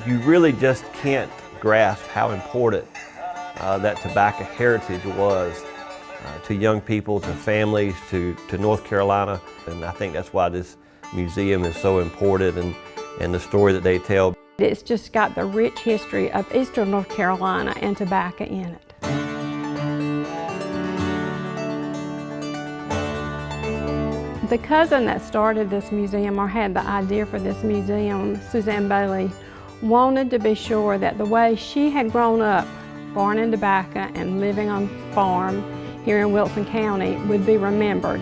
You really just can't grasp how important that tobacco heritage was to young people, to families, to North Carolina. And I think that's why this museum is so important, and the story that they tell. It's just got the rich history of Eastern North Carolina and tobacco in it. The cousin that started this museum, or had the idea for this museum, Suzanne Bailey, wanted to be sure that the way she had grown up, born in tobacco and living on a farm here in Wilson County, would be remembered.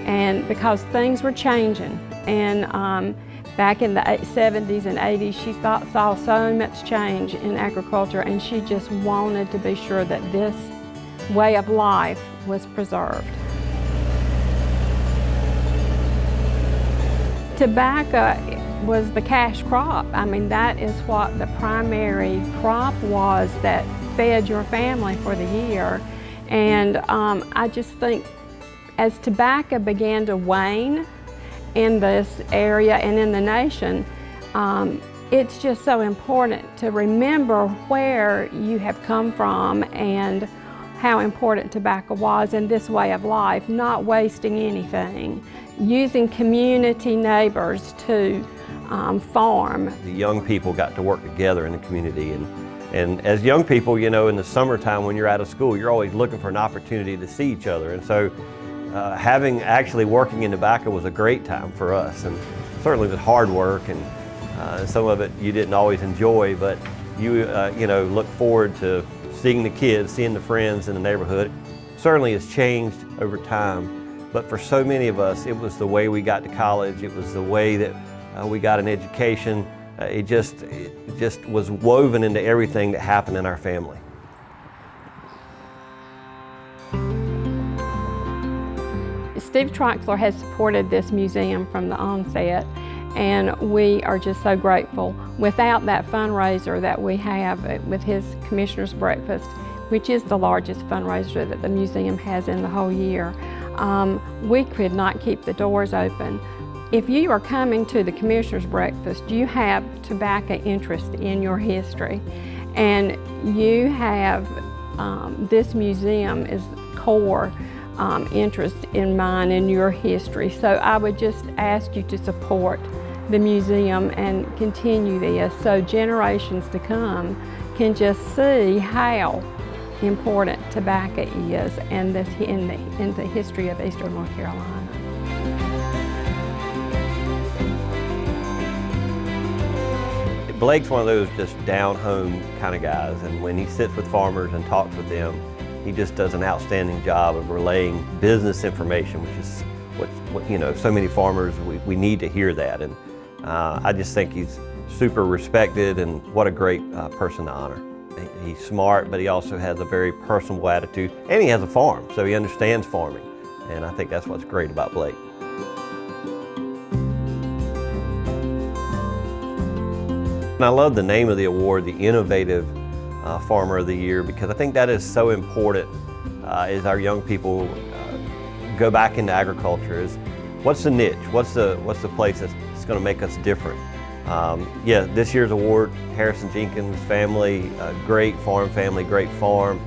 And because things were changing, and back in the 70s and 80s, she saw so much change in agriculture, and she just wanted to be sure that this way of life was preserved. Tobacco was the cash crop. I mean, that is what the primary crop was that fed your family for the year. And I just think as tobacco began to wane in this area and in the nation, it's just so important to remember where you have come from and how important tobacco was in this way of life, not wasting anything, using community neighbors to farm. The young people got to work together in the community, and as young people, you know, in the summertime when you're out of school, you're always looking for an opportunity to see each other. And so actually working in tobacco was a great time for us, and certainly was hard work, and some of it you didn't always enjoy, but you know, look forward to seeing the kids, seeing the friends in the neighborhood. Certainly has changed over time, but for so many of us, it was the way we got to college, it was the way that we got an education. It just was woven into everything that happened in our family. Steve Troxler has supported this museum from the onset, and we are just so grateful. Without that fundraiser that we have with his Commissioner's Breakfast, which is the largest fundraiser that the museum has in the whole year, we could not keep the doors open. If you are coming to the Commissioner's Breakfast, you have tobacco interest in your history, and you have this museum is core interest in mine and your history. So I would just ask you to support the museum and continue this so generations to come can just see how important tobacco is and in the history of Eastern North Carolina. Blake's one of those just down-home kind of guys, and when he sits with farmers and talks with them, he just does an outstanding job of relaying business information, which is what you know, so many farmers, we need to hear that. And I just think he's super respected, and what a great person to honor. He's smart, but he also has a very personable attitude, and he has a farm, so he understands farming. And I think that's what's great about Blake. And I love the name of the award, the Innovative Farmer of the Year, because I think that is so important as our young people go back into agriculture. Is what's the niche? What's the place that's going to make us different? Yeah, this year's award, Harrison Jenkins family, great farm family, great farm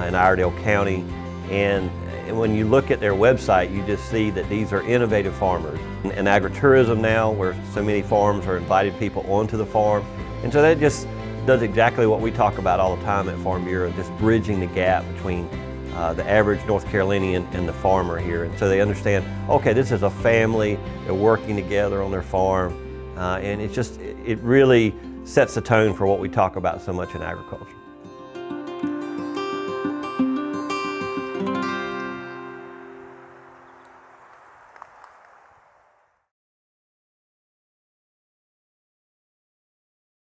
in Iredell County. And when you look at their website, you just see that these are innovative farmers. And agritourism now, where so many farms are inviting people onto the farm. And so that just does exactly what we talk about all the time at Farm Bureau, just bridging the gap between the average North Carolinian and the farmer here. And so they understand, okay, this is a family, they're working together on their farm, and it really sets the tone for what we talk about so much in agriculture.